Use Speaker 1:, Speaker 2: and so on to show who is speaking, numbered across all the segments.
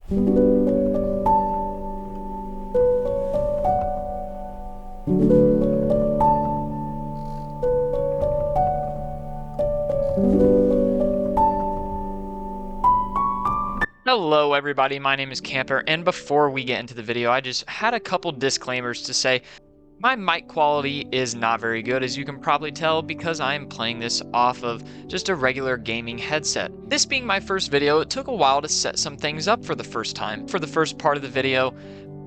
Speaker 1: Hello everybody, my name is Camper, and before we get into the video, I just had a couple disclaimers to say. My mic quality is not very good, as you can probably tell, because I am playing this off of just a regular gaming headset. This being my first video, it took a while to set some things up for the first time. For the first part of the video,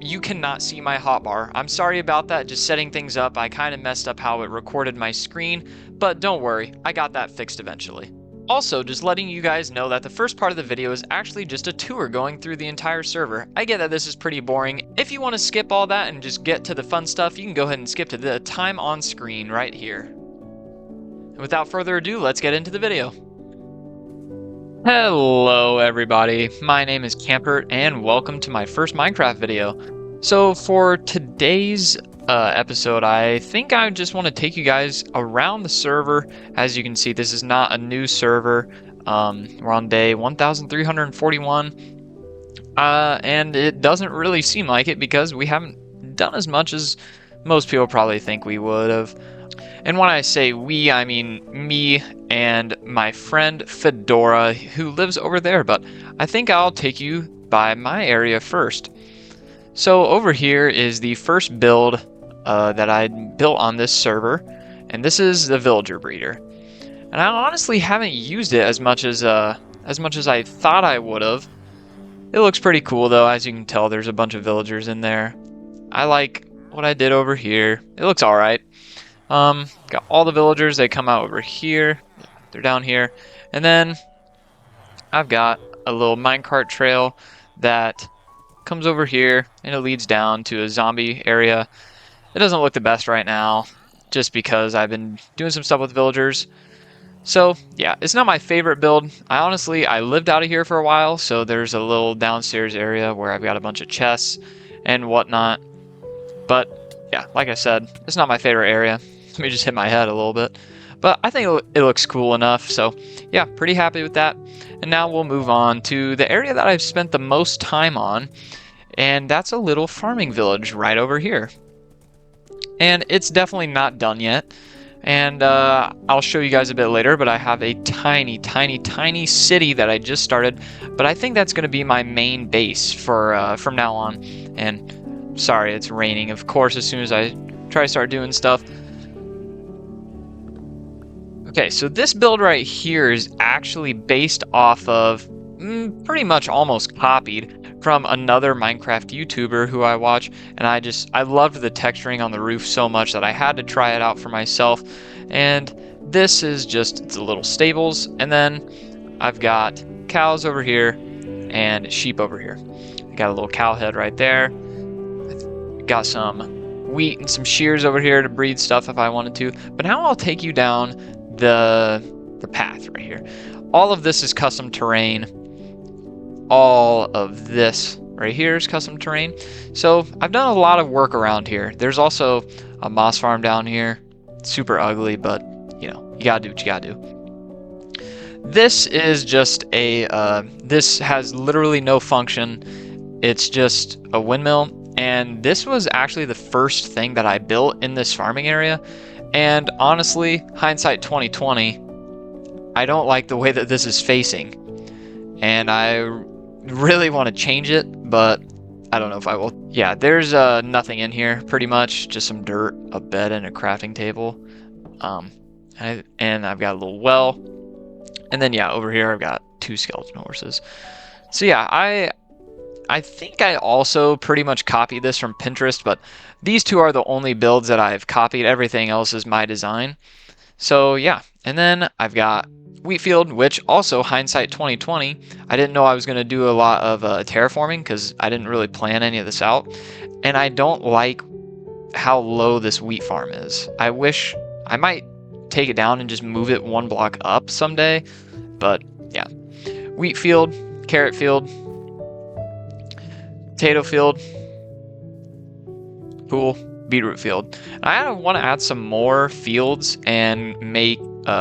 Speaker 1: you cannot see my hotbar. I'm sorry about that, just setting things up. I kind of messed up how it recorded my screen, but don't worry, I got that fixed eventually. Also, just letting you guys know that the first part of the video is actually just a tour going through the entire server. I get that this is pretty boring. If you want to skip all that and just get to the fun stuff, you can go ahead and skip to the time on screen right here. And without further ado, let's get into the video. Hello everybody, my name is Camper and welcome to my first Minecraft video. So for today's episode, I think I just want to take you guys around the server. As you can see, this is not a new server. We're on day 1341, and it doesn't really seem like it because we haven't done as much as most people probably think we would have. And when I say we, I mean me and my friend Fedora, who lives over there, but I think I'll take you by my area first. So over here is the first build that I built on this server, and this is the villager breeder. And I honestly haven't used it as much as I thought I would have. It looks pretty cool though, as you can tell. There's a bunch of villagers in there. I like what I did over here. It looks all right. Got all the villagers. They come out over here. They're down here, and then I've got a little minecart trail that comes over here and it leads down to a zombie area. It doesn't look the best right now just because I've been doing some stuff with villagers. So yeah, it's not my favorite build. I lived out of here for a while, so there's a little downstairs area where I've got a bunch of chests and whatnot. But yeah, like I said, it's not my favorite area. Let me just hit my head a little bit. But I think it looks cool enough, so yeah, pretty happy with that. And now we'll move on to the area that I've spent the most time on, and that's a little farming village right over here. And it's definitely not done yet, and I'll show you guys a bit later, but I have a tiny, tiny, tiny city that I just started, but I think that's going to be my main base for from now on. And sorry, it's raining, of course, as soon as I try to start doing stuff. Okay, so this build right here is actually based off of, pretty much almost copied from another Minecraft YouTuber who I watch, and I loved the texturing on the roof so much that I had to try it out for myself. And this is just, it's a little stables, and then I've got cows over here and sheep over here. I got a little cow head right there. Got some wheat and some shears over here to breed stuff if I wanted to. But now I'll take you down the path right here. All of this is custom terrain. All of this right here is custom terrain. So I've done a lot of work around here. There's also a moss farm down here. It's super ugly, but you know, you gotta do what you gotta do. This is just a, this has literally no function. It's just a windmill. And this was actually the first thing that I built in this farming area. And honestly, hindsight 2020, I don't like the way that this is facing. And I really want to change it, but I don't know if I will. Yeah, there's nothing in here, pretty much. Just some dirt, a bed, and a crafting table. And I've got a little well. And then yeah, over here I've got 2 skeleton horses. So yeah, I think I also pretty much copied this from Pinterest, but these 2 are the only builds that I've copied. Everything else is my design. So yeah, and then I've got Wheatfield, which also hindsight 2020, I didn't know I was going to do a lot of terraforming because I didn't really plan any of this out. And I don't like how low this wheat farm is. I wish I might take it down and just move it 1 block up someday. But yeah, wheat field, carrot field, potato field, cool, beetroot field. I want to add some more fields and make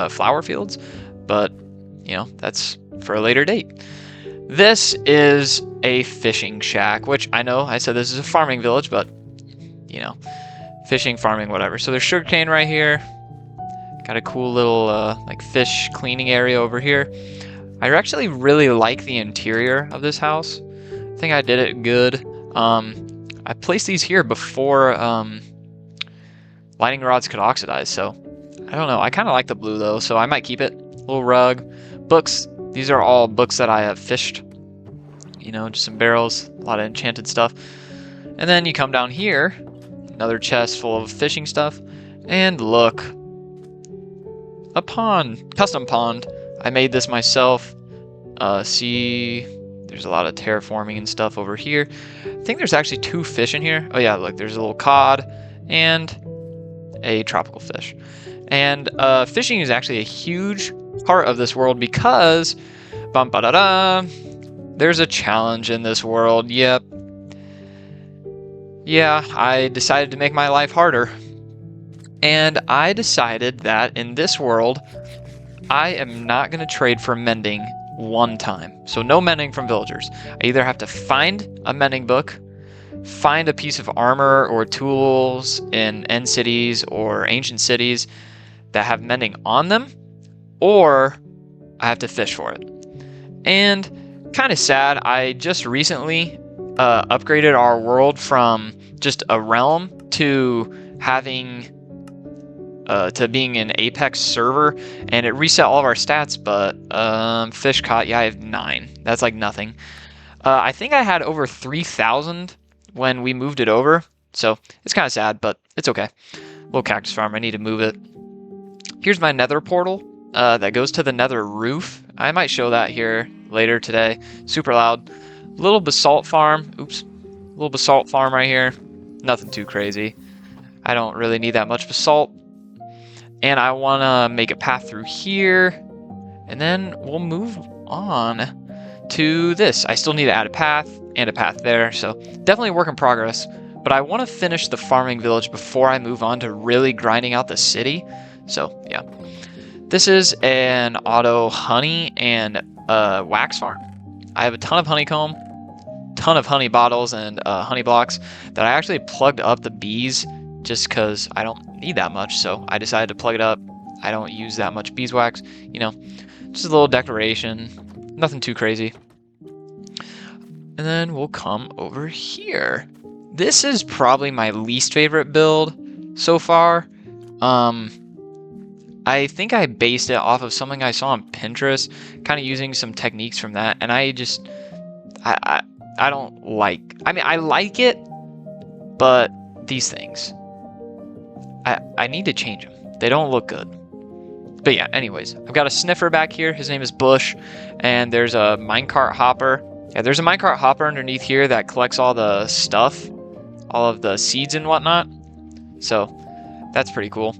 Speaker 1: flower fields, but you know, that's for a later date. This is a fishing shack, which I know I said this is a farming village, but you know, fishing, farming, whatever. So there's sugarcane right here. Got a cool little like fish cleaning area over here. I actually really like the interior of this house. I think I did it good. I placed these here before lighting rods could oxidize, so I don't know. I kind of like the blue though, so I might keep it. Little rug. Books. These are all books that I have fished. You know, just some barrels, a lot of enchanted stuff. And then you come down here, another chest full of fishing stuff, and look. A pond. Custom pond. I made this myself. See, there's a lot of terraforming and stuff over here. I think there's actually 2 fish in here. Oh yeah, look, there's a little cod and a tropical fish. And fishing is actually a huge part of this world because there's a challenge in this world. Yep. Yeah, I decided to make my life harder. And I decided that in this world, I am not going to trade for mending one time. So no mending from villagers. I either have to find a mending book, find a piece of armor or tools in end cities or ancient cities that have mending on them, or I have to fish for it. And kind of sad, I just recently upgraded our world from just a realm to having to being an Apex server, and it reset all of our stats, but fish caught, yeah, I have 9. That's like nothing. I think I had over 3,000 when we moved it over, so it's kind of sad, but it's okay. Little cactus farm, I need to move it. Here's my nether portal that goes to the nether roof. I might show that here later today. Super loud. Little basalt farm. Oops. Little basalt farm right here. Nothing too crazy. I don't really need that much basalt. And I want to make a path through here. And then we'll move on to this. I still need to add a path and a path there. So definitely a work in progress. But I want to finish the farming village before I move on to really grinding out the city. So yeah. This is an auto honey and wax farm. I have a ton of honeycomb, ton of honey bottles and honey blocks that I actually plugged up the bees just because I don't need that much, so I decided to plug it up. I don't use that much beeswax, you know, just a little decoration, nothing too crazy. And then we'll come over here. This is probably my least favorite build so far. I think I based it off of something I saw on Pinterest, kind of using some techniques from that, and I just, I don't like, I mean, I like it, but these things, I need to change them. They don't look good. But yeah, anyways, I've got a sniffer back here. His name is Bush, and there's a minecart hopper. Yeah, there's a minecart hopper underneath here that collects all the stuff, all of the seeds and whatnot. So that's pretty cool.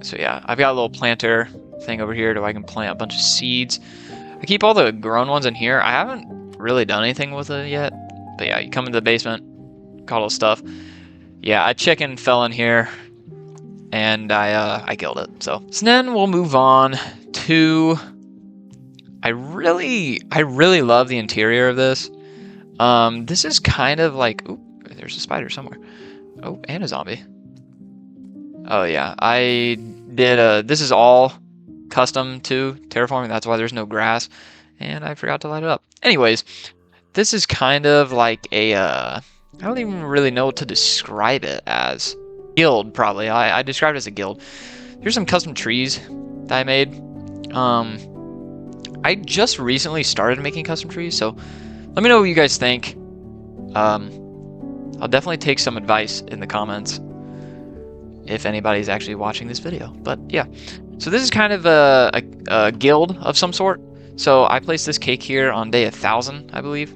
Speaker 1: So yeah, I've got a little planter thing over here so I can plant a bunch of seeds. I keep all the grown ones in here. I haven't really done anything with it yet. But yeah, you come into the basement, got all the stuff. Yeah, a chicken fell in here, and I killed it. So then we'll move on to. I really love the interior of this. This is kind of like. Oop, there's a spider somewhere. Oh, and a zombie. Oh yeah, I did. This is all custom to terraforming. That's why there's no grass, and I forgot to light it up. Anyways, this is kind of like a. I don't even really know what to describe it as. Guild, probably. I described it as a guild. Here's some custom trees that I made. I just recently started making custom trees, so let me know what you guys think. I'll definitely take some advice in the comments if anybody's actually watching this video. But yeah, so this is kind of a guild of some sort. So I placed this cake here on day 1000, I believe.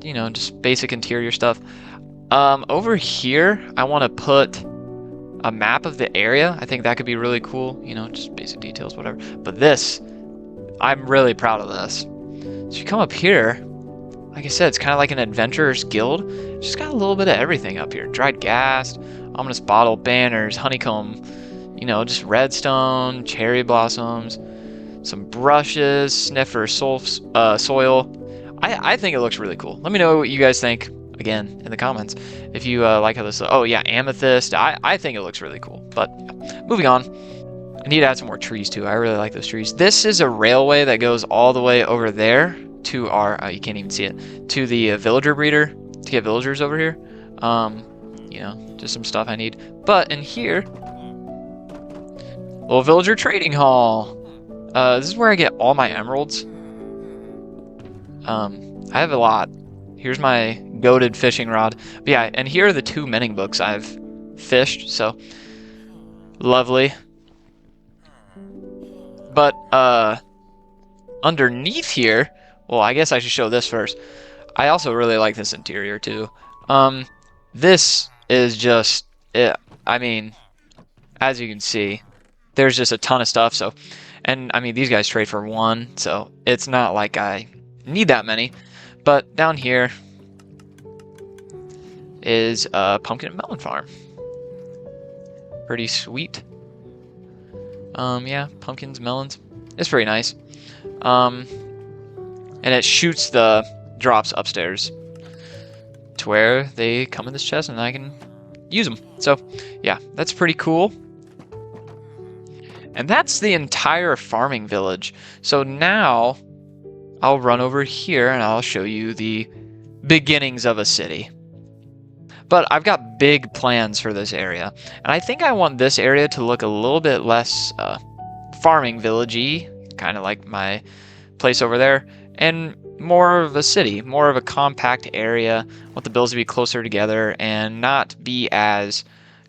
Speaker 1: You know, just basic interior stuff. Over here, I want to put a map of the area. I think that could be really cool. You know, just basic details, whatever. But this, I'm really proud of this. So you come up here, like I said, it's kind of like an adventurer's guild. It's just got a little bit of everything up here. Dried ghast, ominous bottle, banners, honeycomb, you know, just redstone, cherry blossoms, some brushes, sniffer soil. I think it looks really cool. Let me know what you guys think, again, in the comments. If you like how this... Oh, yeah, amethyst. I think it looks really cool. But moving on. I need to add some more trees, too. I really like those trees. This is a railway that goes all the way over there to our... you can't even see it. To the villager breeder to get villagers over here. You know, just some stuff I need. But in here... Little villager trading hall. This is where I get all my emeralds. I have a lot. Here's my goated fishing rod. But yeah, and here are the 2 mending books I've fished, so lovely. But underneath here, well, I guess I should show this first. I also really like this interior too. This is just it. I mean, as you can see, there's just a ton of stuff. So, and I mean, these guys trade for 1, so it's not like I need that many. But down here is a pumpkin and melon farm. Pretty sweet. Yeah, pumpkins, melons. It's pretty nice. And it shoots the drops upstairs to where they come in this chest and I can use them. So, yeah, that's pretty cool. And that's the entire farming village. So now I'll run over here and I'll show you the beginnings of a city. But I've got big plans for this area. And I think I want this area to look a little bit less farming village-y, kind of like my place over there, and more of a city, more of a compact area. I want the builds to be closer together and not be as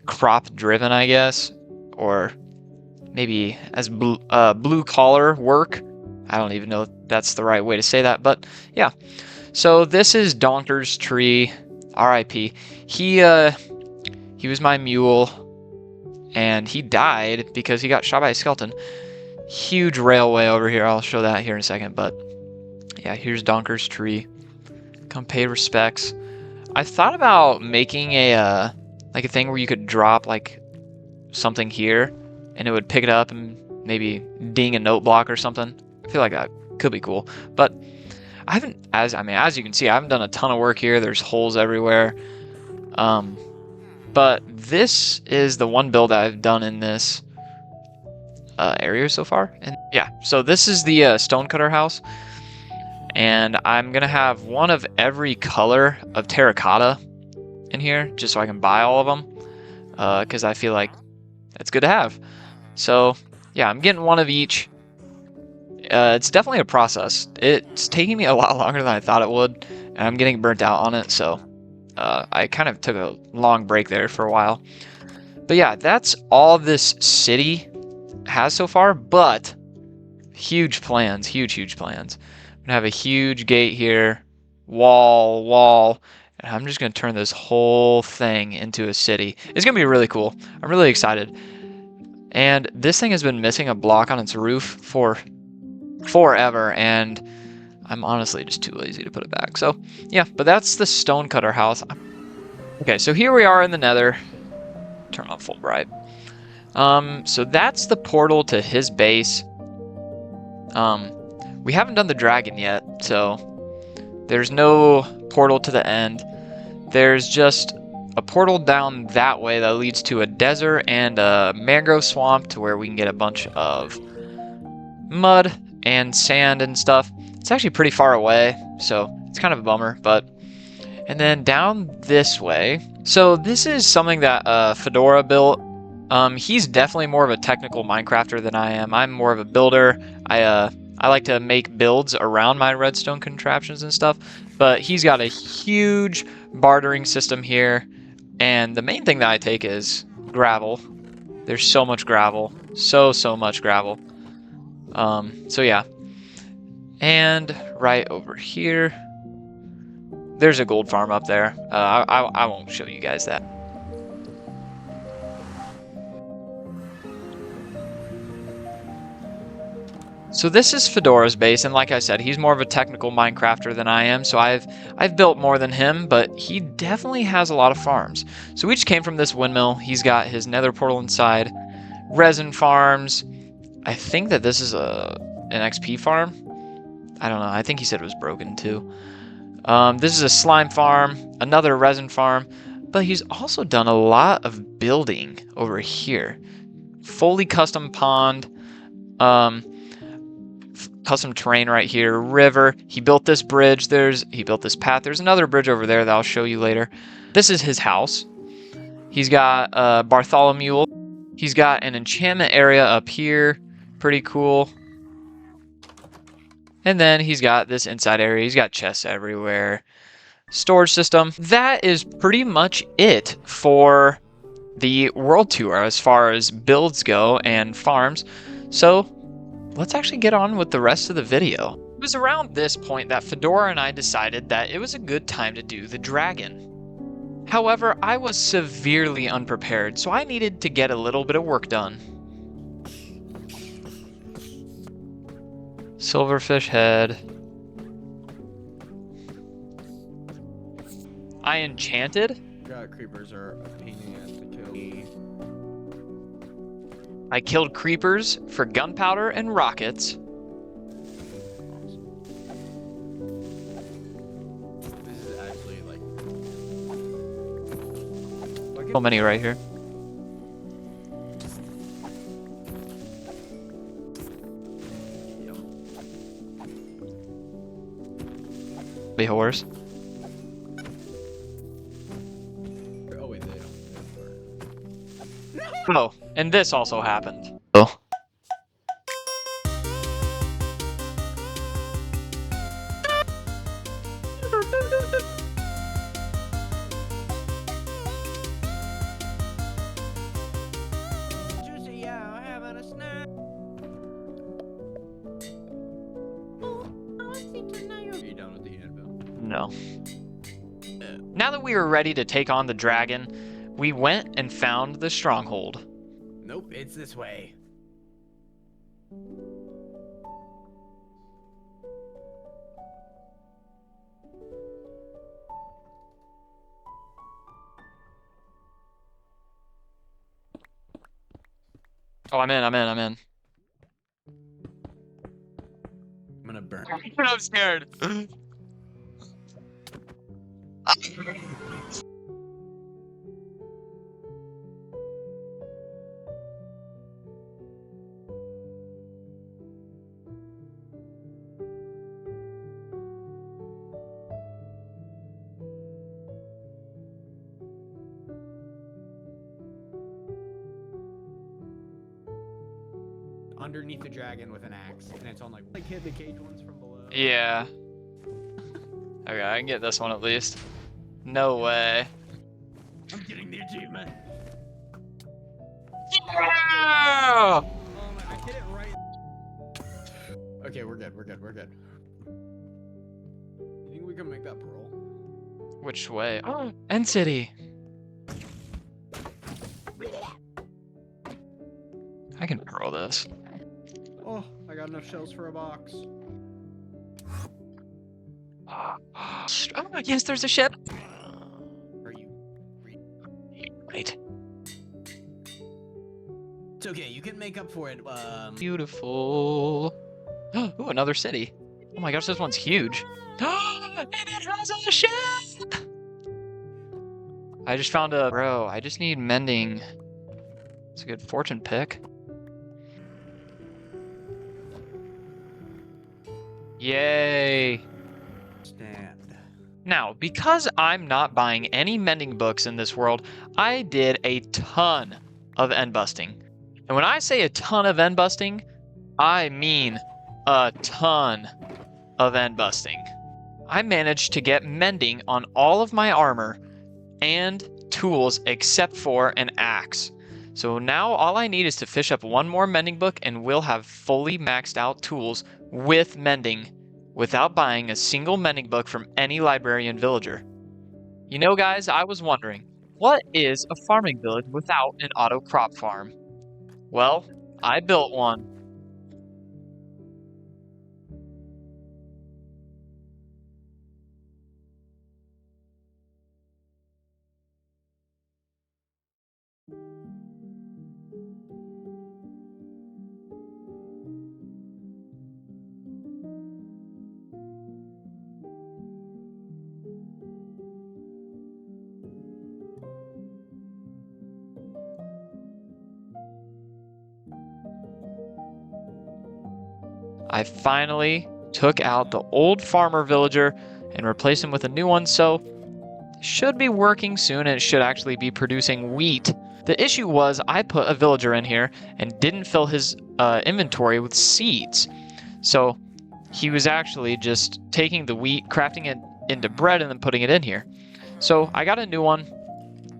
Speaker 1: crop-driven, I guess, or maybe as blue-collar work. I don't even know if that's the right way to say that, but yeah. So this is Donker's tree, R.I.P. He was my mule, and he died because he got shot by a skeleton. Huge railway over here. I'll show that here in a second, but yeah, here's Donker's tree. Come pay respects. I thought about making a like a thing where you could drop like something here, and it would pick it up and maybe ding a note block or something. I feel like that could be cool, but I haven't, as you can see, I haven't done a ton of work here. There's holes everywhere. But this is the one build I've done in this area so far. And yeah, so this is the stonecutter house. And I'm going to have one of every color of terracotta in here, just so I can buy all of them. Because I feel like that's good to have. So yeah, I'm getting one of each. It's definitely a process. It's taking me a lot longer than I thought it would, and I'm getting burnt out on it, so I kind of took a long break there for a while. But yeah, that's all this city has so far, but huge plans, huge plans. I'm gonna have a huge gate here, wall, and I'm just gonna turn this whole thing into a city. It's gonna be really cool. I'm really excited. And this thing has been missing a block on its roof for forever, and I'm honestly just too lazy to put it back. So yeah, but that's the stonecutter house. Okay, so here we are in the nether. Turn on full bright. So that's the portal to his base. We haven't done the dragon yet, so there's no portal to the end. There's just a portal down that way that leads to a desert and a mangrove swamp to where we can get a bunch of mud and sand and stuff. It's actually pretty far away, so it's kind of a bummer, but... And then down this way, so this is something that Fedora built. He's definitely more of a technical Minecrafter than I am. I'm more of a builder. I like to make builds around my redstone contraptions and stuff, but he's got a huge bartering system here, and the main thing that I take is gravel. There's so much gravel, so much gravel. So yeah, and right over here, there's a gold farm up there. I won't show you guys that. So this is Fedora's base, and like I said, he's more of a technical Minecrafter than I am, so I've built more than him, but he definitely has a lot of farms. So we just came from this windmill. He's got his nether portal inside, resin farms. I think that this is a an XP farm. I don't know. I think he said it was broken too. This is a slime farm, another resin farm, but he's also done a lot of building over here. Fully custom pond, custom terrain right here, river. He built this bridge. He built this path. There's another bridge over there that I'll show you later. This is his house. He's got Bartholomew. He's got an enchantment area up here. Pretty cool. And then he's got this inside area. He's got chests everywhere. Storage system. That is pretty much it for the world tour as far as builds go and farms. So let's actually get on with the rest of the video. It was around this point that Fedora and I decided that it was a good time to do the dragon. However, I was severely unprepared, so I needed to get a little bit of work done. Silverfish head. I enchanted.
Speaker 2: God, creepers are a pain in the ass to kill.
Speaker 1: I killed creepers for gunpowder and rockets.
Speaker 2: This is actually like
Speaker 1: So many right here. Be horse.
Speaker 2: Oh wait, they don't.
Speaker 1: Oh, and this also happened. Oh.
Speaker 2: Juicy Yow having a snack. Are you done with the anvil?
Speaker 1: No. Now that we were ready to take on the dragon, we went and found the stronghold.
Speaker 2: Nope, it's this way.
Speaker 1: Oh, I'm in.
Speaker 2: I'm gonna burn.
Speaker 1: I'm scared.
Speaker 2: Underneath the dragon with an axe, and it's on like hit the cage ones from below.
Speaker 1: Yeah. Okay, I can get this one at least. No way.
Speaker 2: I'm getting the achievement.
Speaker 1: Yeah!
Speaker 2: I hit it right. Okay, we're good. You think we can make that pearl?
Speaker 1: Which way? Oh, End City. I can pearl this.
Speaker 2: Oh, I got enough shells for a box.
Speaker 1: Oh, yes, there's a ship.
Speaker 2: Are you?
Speaker 1: Wait.
Speaker 2: It's okay. You can make up for it.
Speaker 1: Beautiful. Ooh, another city. Oh my gosh, this one's huge. And it has a ship! I just found a... Bro, I just need mending. It's a good fortune pick. Yay!
Speaker 2: Stand.
Speaker 1: Now, because I'm not buying any mending books in this world, I did a ton of end busting. And when I say a ton of end busting, I mean a ton of end busting. I managed to get mending on all of my armor and tools except for an axe. So now all I need is to fish up one more mending book and we'll have fully maxed out tools with mending without buying a single mending book from any librarian villager. You know, guys, I was wondering, what is a farming village without an auto crop farm? Well, I built one. I finally took out the old farmer villager and replaced him with a new one, so it should be working soon and it should actually be producing wheat. The issue was I put a villager in here and didn't fill his inventory with seeds. So he was actually just taking the wheat, crafting it into bread, and then putting it in here. So I got a new one.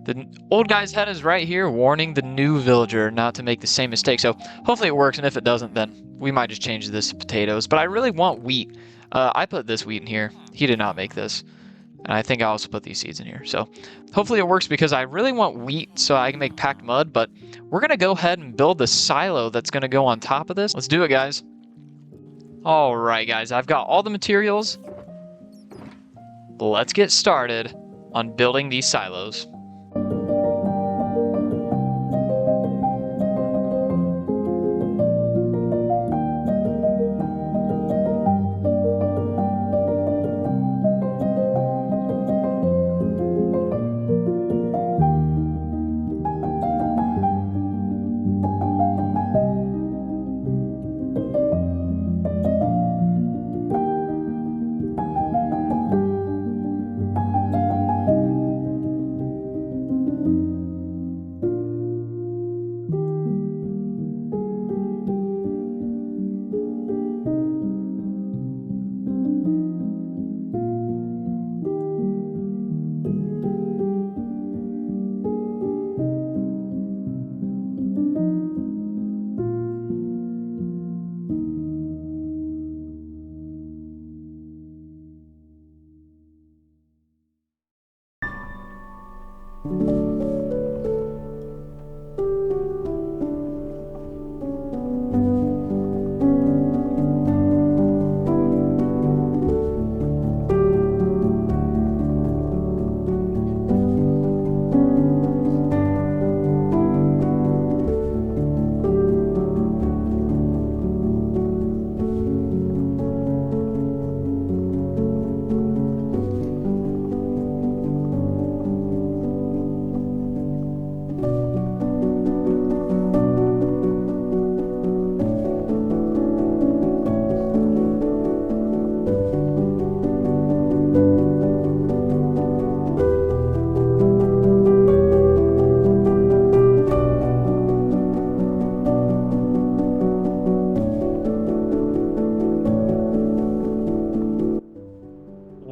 Speaker 1: The old guy's head is right here, warning the new villager not to make the same mistake. So hopefully it works, and if it doesn't, then we might just change this to potatoes. But I really want wheat. I put this wheat in here. He did not make this. And I think I also put these seeds in here. So hopefully it works because I really want wheat so I can make packed mud. But we're going to go ahead and build the silo that's going to go on top of this. Let's do it, guys. All right, guys. I've got all the materials. Let's get started on building these silos.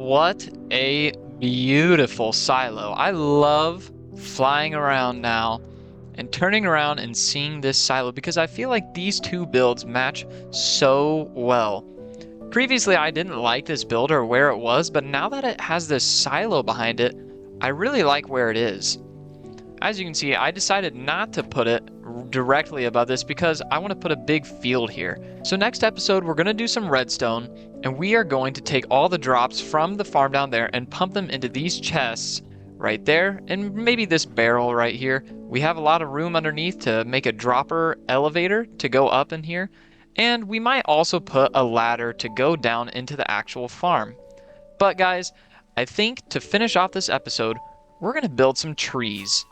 Speaker 1: What a beautiful silo. I love flying around now and turning around and seeing this silo because I feel like these two builds match so well. Previously, I didn't like this build or where it was, but now that it has this silo behind it, I really like where it is. As you can see, I decided not to put it directly above this because I want to put a big field here. So next episode, we're going to do some redstone, and we are going to take all the drops from the farm down there and pump them into these chests right there, and maybe this barrel right here. We have a lot of room underneath to make a dropper elevator to go up in here, and we might also put a ladder to go down into the actual farm. But guys, I think to finish off this episode, we're going to build some trees.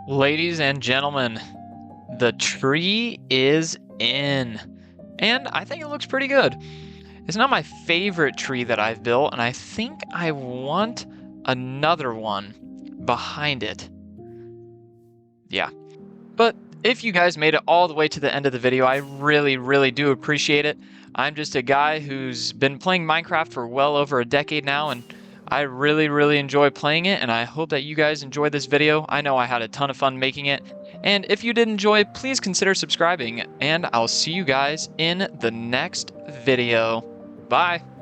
Speaker 1: Ladies and gentlemen, the tree is in, and I think it looks pretty good. It's not my favorite tree that I've built, and I think I want another one behind it. Yeah, but if you guys made it all the way to the end of the video, I really do appreciate it. I'm just a guy who's been playing Minecraft for well over a decade now, and I really enjoy playing it, and I hope that you guys enjoyed this video. I know I had a ton of fun making it, and if you did enjoy, please consider subscribing, and I'll see you guys in the next video. Bye.